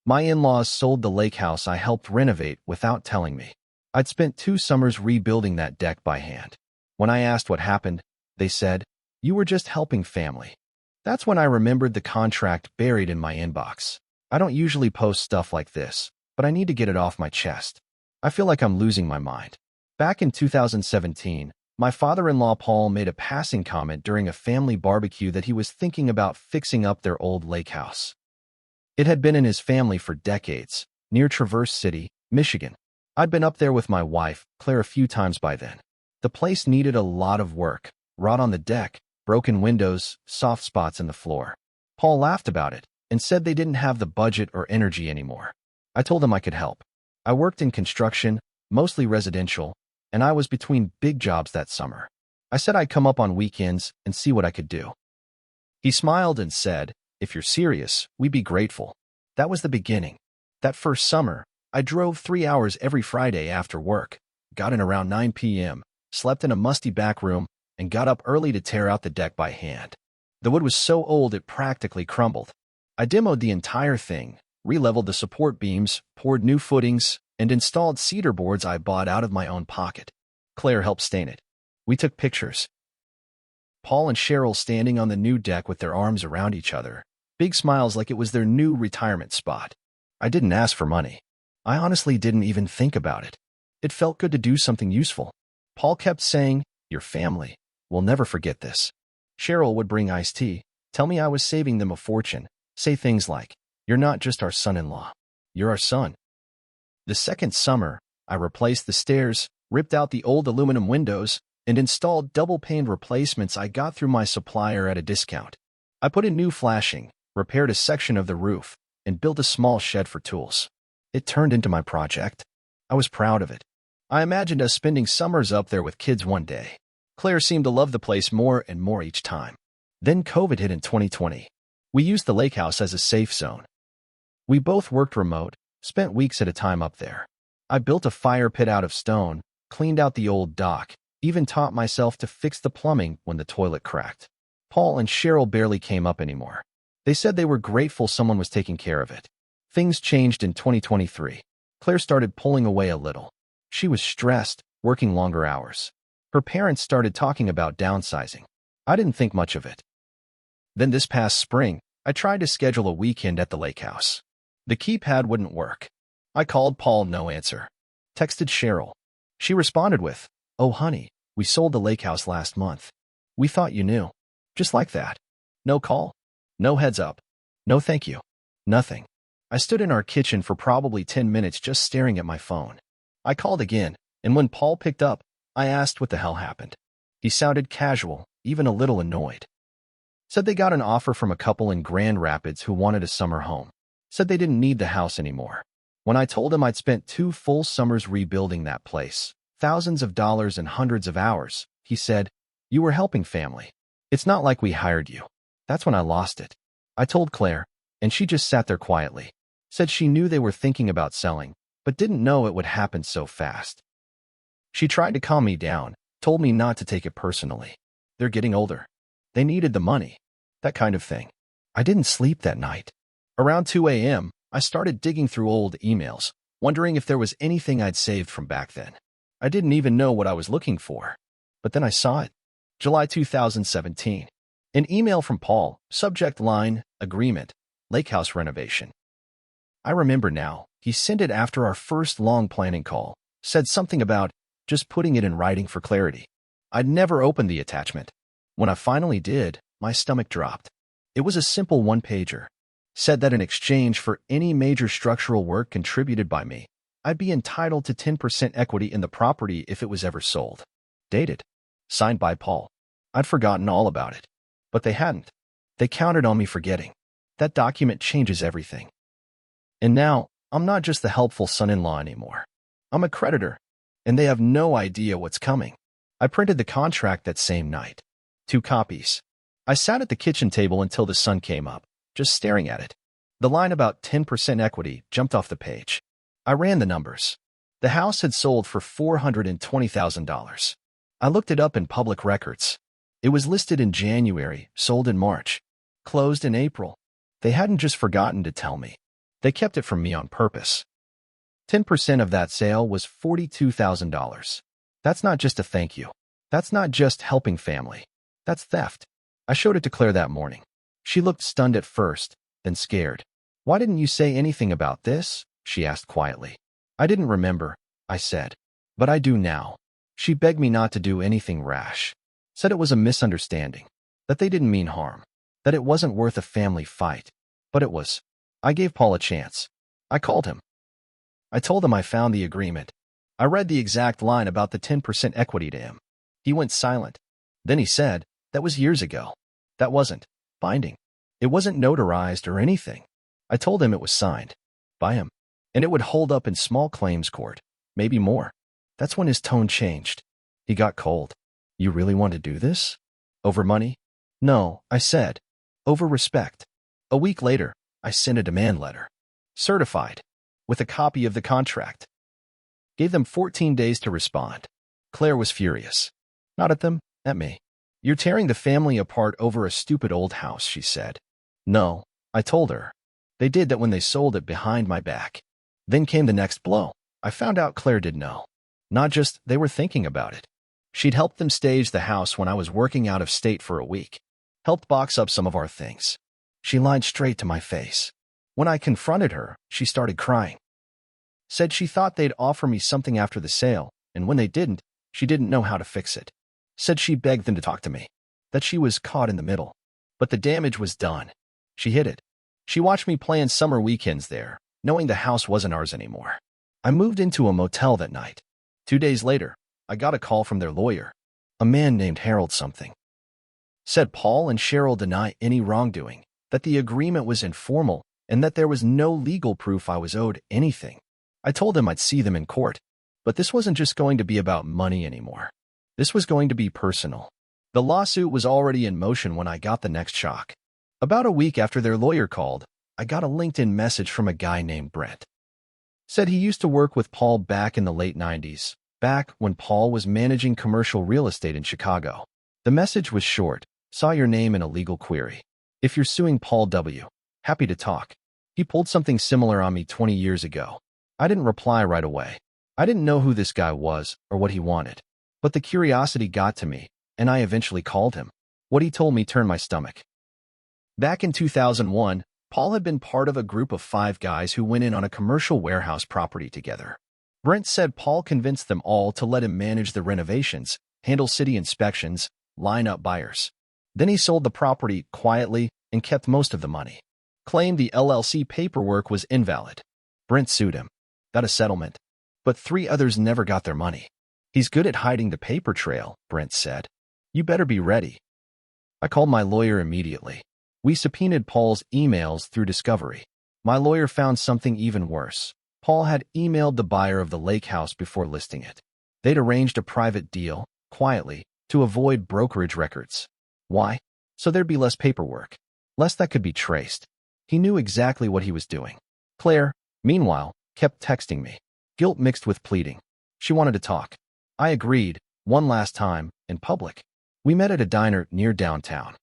My in-laws sold the lake house I helped renovate without telling me. I'd spent 2 summers rebuilding that deck by hand. When I asked what happened, they said, "You were just helping family." That's when I remembered the contract buried in my inbox. I don't usually post stuff like this, but I need to get it off my chest. I feel like I'm losing my mind. Back in 2017, my father-in-law Paul made a passing comment during a family barbecue that he was thinking about fixing up their old lake house. It had been in his family for decades, near Traverse City, Michigan. I'd been up there with my wife, Claire, a few times by then. The place needed a lot of work: rot on the deck, broken windows, soft spots in the floor. Paul laughed about it and said they didn't have the budget or energy anymore. I told him I could help. I worked in construction, mostly residential, and I was between big jobs that summer. I said I'd come up on weekends and see what I could do. He smiled and said, "If you're serious, we'd be grateful." That was the beginning. That first summer, I drove 3 hours every Friday after work, got in around 9 p.m., slept in a musty back room, and got up early to tear out the deck by hand. The wood was so old it practically crumbled. I demoed the entire thing, re-leveled the support beams, poured new footings, and installed cedar boards I bought out of my own pocket. Claire helped stain it. We took pictures. Paul and Cheryl standing on the new deck with their arms around each other, big smiles like it was their new retirement spot. I didn't ask for money. I honestly didn't even think about it. It felt good to do something useful. Paul kept saying, "Your family. We'll never forget this." Cheryl would bring iced tea, tell me I was saving them a fortune, say things like, "You're not just our son-in-law. You're our son." The second summer, I replaced the stairs, ripped out the old aluminum windows, and installed double-pane replacements I got through my supplier at a discount. I put in new flashing, repaired a section of the roof, and built a small shed for tools. It turned into my project. I was proud of it. I imagined us spending summers up there with kids one day. Claire seemed to love the place more and more each time. Then COVID hit in 2020. We used the lake house as a safe zone. We both worked remote, spent weeks at a time up there. I built a fire pit out of stone, cleaned out the old dock, even taught myself to fix the plumbing when the toilet cracked. Paul and Cheryl barely came up anymore. They said they were grateful someone was taking care of it. Things changed in 2023. Claire started pulling away a little. She was stressed, working longer hours. Her parents started talking about downsizing. I didn't think much of it. Then this past spring, I tried to schedule a weekend at the lake house. The keypad wouldn't work. I called Paul, no answer. Texted Cheryl. She responded with, "Oh honey, we sold the lake house last month. We thought you knew." Just like that. No call. No heads up. No thank you. Nothing. I stood in our kitchen for probably 10 minutes just staring at my phone. I called again, and when Paul picked up, I asked what the hell happened. He sounded casual, even a little annoyed. Said they got an offer from a couple in Grand Rapids who wanted a summer home. Said they didn't need the house anymore. When I told him I'd spent 2 full summers rebuilding that place, thousands of dollars and hundreds of hours, he said, "You were helping family. It's not like we hired you." That's when I lost it. I told Claire, and she just sat there quietly. Said she knew they were thinking about selling, but didn't know it would happen so fast. She tried to calm me down, told me not to take it personally. They're getting older. They needed the money. That kind of thing. I didn't sleep that night. Around 2 a.m., I started digging through old emails, wondering if there was anything I'd saved from back then. I didn't even know what I was looking for. But then I saw it. July 2017. An email from Paul, subject line, agreement, Lakehouse renovation. I remember now, he sent it after our first long planning call, said something about just putting it in writing for clarity. I'd never opened the attachment. When I finally did, my stomach dropped. It was a simple one-pager. Said that in exchange for any major structural work contributed by me, I'd be entitled to 10% equity in the property if it was ever sold. Dated. Signed by Paul. I'd forgotten all about it. But they hadn't. They counted on me forgetting. That document changes everything. And now, I'm not just the helpful son-in-law anymore. I'm a creditor, and they have no idea what's coming. I printed the contract that same night. 2 copies. I sat at the kitchen table until the sun came up, just staring at it. The line about 10% equity jumped off the page. I ran the numbers. The house had sold for $420,000. I looked it up in public records. It was listed in January, sold in March, closed in April. They hadn't just forgotten to tell me. They kept it from me on purpose. 10% of that sale was $42,000. That's not just a thank you. That's not just helping family. That's theft. I showed it to Claire that morning. She looked stunned at first, then scared. Why didn't you say anything about this? She asked quietly. I didn't remember, I said. But I do now. She begged me not to do anything rash. Said it was a misunderstanding. That they didn't mean harm. That it wasn't worth a family fight. But it was. I gave Paul a chance. I called him. I told him I found the agreement. I read the exact line about the 10% equity to him. He went silent. Then he said, that was years ago. That wasn't binding. It wasn't notarized or anything. I told him it was signed by him, and it would hold up in small claims court, maybe more. That's when his tone changed. He got cold. You really want to do this? Over money? No, I said. Over respect. A week later, I sent a demand letter. Certified. With a copy of the contract. Gave them 14 days to respond. Claire was furious. Not at them, at me. You're tearing the family apart over a stupid old house, she said. No, I told her. They did that when they sold it behind my back. Then came the next blow. I found out Claire did know. Not just they were thinking about it. She'd helped them stage the house when I was working out of state for a week. Helped box up some of our things. She lied straight to my face. When I confronted her, she started crying. Said she thought they'd offer me something after the sale, and when they didn't, she didn't know how to fix it. Said she begged them to talk to me. That she was caught in the middle. But the damage was done. She hid it. She watched me plan summer weekends there, knowing the house wasn't ours anymore. I moved into a motel that night. 2 days later, I got a call from their lawyer. A man named Harold something. Said Paul and Cheryl deny any wrongdoing, that the agreement was informal, and that there was no legal proof I was owed anything. I told them I'd see them in court. But this wasn't just going to be about money anymore. This was going to be personal. The lawsuit was already in motion when I got the next shock. About a week after their lawyer called, I got a LinkedIn message from a guy named Brent. Said he used to work with Paul back in the late 90s, back when Paul was managing commercial real estate in Chicago. The message was short. Saw your name in a legal query. If you're suing Paul W., happy to talk. He pulled something similar on me 20 years ago. I didn't reply right away. I didn't know who this guy was or what he wanted. But the curiosity got to me, and I eventually called him. What he told me turned my stomach. Back in 2001, Paul had been part of a group of 5 guys who went in on a commercial warehouse property together. Brent said Paul convinced them all to let him manage the renovations, handle city inspections, line up buyers. Then he sold the property quietly and kept most of the money. Claimed the LLC paperwork was invalid. Brent sued him. Got a settlement. But 3 others never got their money. He's good at hiding the paper trail, Brent said. You better be ready. I called my lawyer immediately. We subpoenaed Paul's emails through discovery. My lawyer found something even worse. Paul had emailed the buyer of the Lakehouse before listing it. They'd arranged a private deal, quietly, to avoid brokerage records. Why? So there'd be less paperwork. Less that could be traced. He knew exactly what he was doing. Claire, meanwhile, kept texting me. Guilt mixed with pleading. She wanted to talk. I agreed, one last time, in public. We met at a diner near downtown.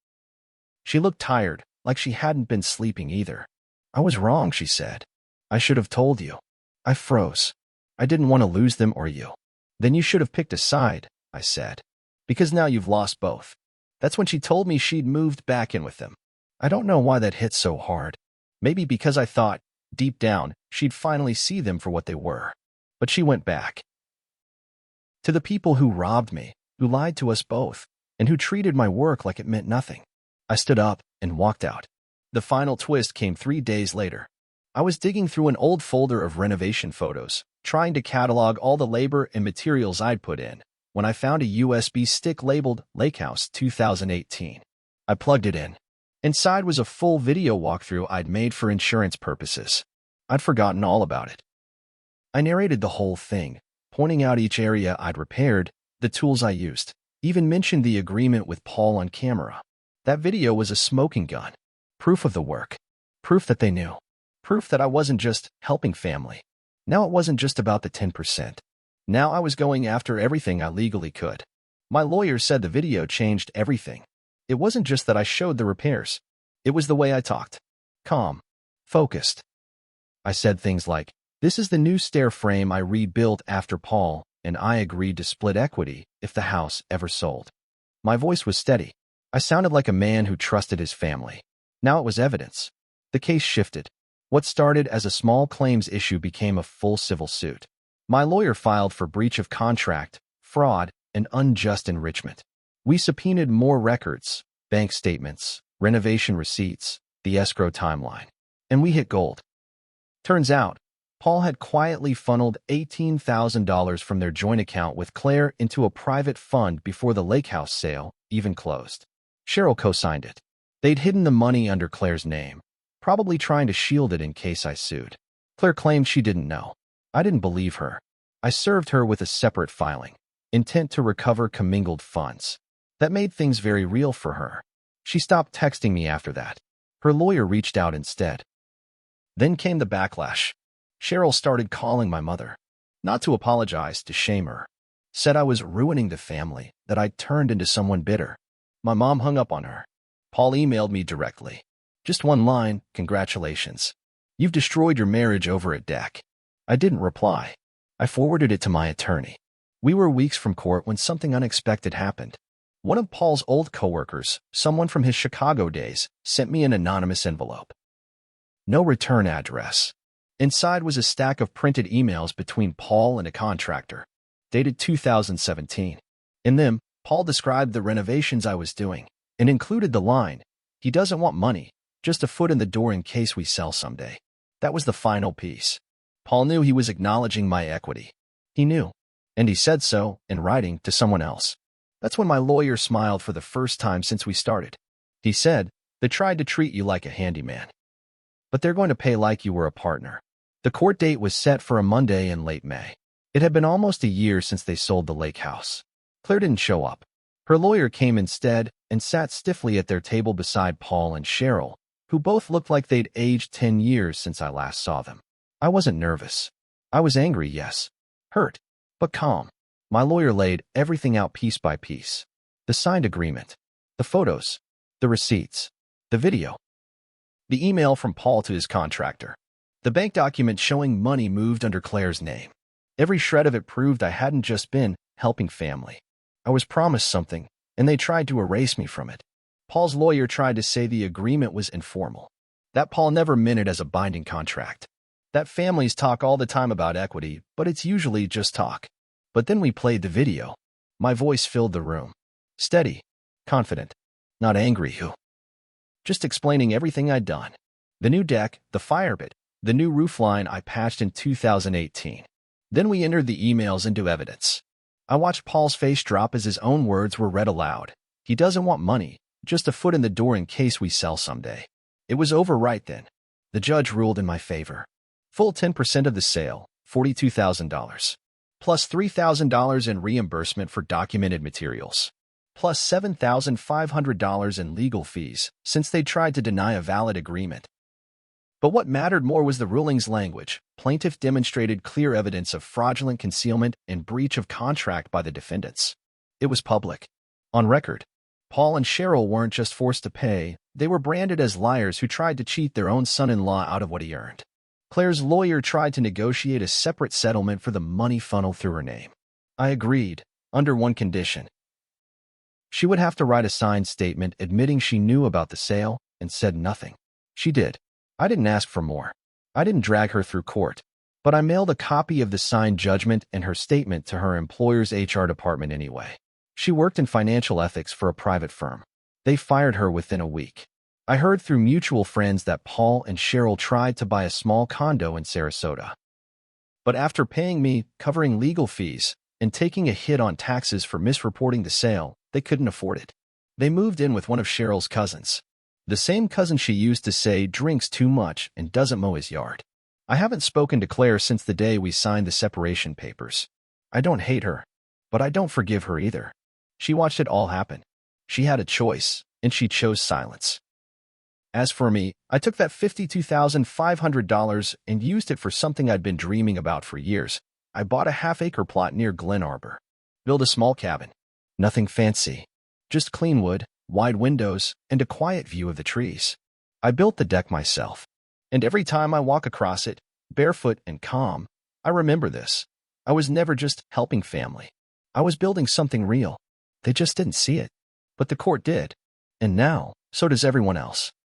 She looked tired, like she hadn't been sleeping either. I was wrong, she said. I should have told you. I froze. I didn't want to lose them or you. Then you should have picked a side, I said. Because now you've lost both. That's when she told me she'd moved back in with them. I don't know why that hit so hard. Maybe because I thought, deep down, she'd finally see them for what they were. But she went back. To the people who robbed me, who lied to us both, and who treated my work like it meant nothing. I stood up and walked out. The final twist came 3 days later. I was digging through an old folder of renovation photos, trying to catalog all the labor and materials I'd put in, when I found a USB stick labeled Lakehouse 2018. I plugged it in. Inside was a full video walkthrough I'd made for insurance purposes. I'd forgotten all about it. I narrated the whole thing, pointing out each area I'd repaired, the tools I used, even mentioned the agreement with Paul on camera. That video was a smoking gun. Proof of the work. Proof that they knew. Proof that I wasn't just helping family. Now it wasn't just about the 10%. Now I was going after everything I legally could. My lawyer said the video changed everything. It wasn't just that I showed the repairs. It was the way I talked. Calm. Focused. I said things like, "This is the new stair frame I rebuilt after Paul, and I agreed to split equity if the house ever sold." My voice was steady. I sounded like a man who trusted his family. Now it was evidence. The case shifted. What started as a small claims issue became a full civil suit. My lawyer filed for breach of contract, fraud, and unjust enrichment. We subpoenaed more records, bank statements, renovation receipts, the escrow timeline. And we hit gold. Turns out, Paul had quietly funneled $18,000 from their joint account with Claire into a private fund before the Lakehouse sale even closed. Cheryl co-signed it. They'd hidden the money under Claire's name, probably trying to shield it in case I sued. Claire claimed she didn't know. I didn't believe her. I served her with a separate filing, intent to recover commingled funds. That made things very real for her. She stopped texting me after that. Her lawyer reached out instead. Then came the backlash. Cheryl started calling my mother. Not to apologize, to shame her. Said I was ruining the family, that I'd turned into someone bitter. My mom hung up on her. Paul emailed me directly. Just one line, "Congratulations. You've destroyed your marriage over a deck." I didn't reply. I forwarded it to my attorney. We were weeks from court when something unexpected happened. One of Paul's old coworkers, someone from his Chicago days, sent me an anonymous envelope. No return address. Inside was a stack of printed emails between Paul and a contractor, dated 2017. In them, Paul described the renovations I was doing and included the line, "He doesn't want money, just a foot in the door in case we sell someday." That was the final piece. Paul knew he was acknowledging my equity. He knew, and he said so in writing to someone else. That's when my lawyer smiled for the first time since we started. He said, "They tried to treat you like a handyman, but they're going to pay like you were a partner." The court date was set for a Monday in late May. It had been almost a year since they sold the Lakehouse. Claire didn't show up. Her lawyer came instead and sat stiffly at their table beside Paul and Cheryl, who both looked like they'd aged 10 years since I last saw them. I wasn't nervous. I was angry, yes. Hurt, but calm. My lawyer laid everything out piece by piece. The signed agreement, the photos, the receipts, the video, the email from Paul to his contractor, the bank document showing money moved under Claire's name. Every shred of it proved I hadn't just been helping family. I was promised something, and they tried to erase me from it. Paul's lawyer tried to say the agreement was informal, that Paul never meant it as a binding contract, that families talk all the time about equity, but it's usually just talk. But then we played the video. My voice filled the room. Steady, confident, not angry, just explaining everything I'd done. The new deck, the fire pit, the new roofline I patched in 2018. Then we entered the emails into evidence. I watched Paul's face drop as his own words were read aloud. "He doesn't want money, just a foot in the door in case we sell someday." It was over right then. The judge ruled in my favor. Full 10% of the sale, $42,000. Plus $3,000 in reimbursement for documented materials. Plus $7,500 in legal fees, since they tried to deny a valid agreement. But what mattered more was the ruling's language. Plaintiff demonstrated clear evidence of fraudulent concealment and breach of contract by the defendants. It was public. On record. Paul and Cheryl weren't just forced to pay, they were branded as liars who tried to cheat their own son-in-law out of what he earned. Claire's lawyer tried to negotiate a separate settlement for the money funneled through her name. I agreed, under one condition. She would have to write a signed statement admitting she knew about the sale and said nothing. She did. I didn't ask for more. I didn't drag her through court, but I mailed a copy of the signed judgment and her statement to her employer's HR department anyway. She worked in financial ethics for a private firm. They fired her within a week. I heard through mutual friends that Paul and Cheryl tried to buy a small condo in Sarasota. But after paying me, covering legal fees, and taking a hit on taxes for misreporting the sale, they couldn't afford it. They moved in with one of Cheryl's cousins. The same cousin she used to say drinks too much and doesn't mow his yard. I haven't spoken to Claire since the day we signed the separation papers. I don't hate her, but I don't forgive her either. She watched it all happen. She had a choice, and she chose silence. As for me, I took that $52,500 and used it for something I'd been dreaming about for years. I bought a half-acre plot near Glen Arbor. Built a small cabin. Nothing fancy. Just clean wood, wide windows, and a quiet view of the trees. I built the deck myself. And every time I walk across it, barefoot and calm. I remember this. I was never just helping family. I was building something real. They just didn't see it. But the court did. And now, so does everyone else.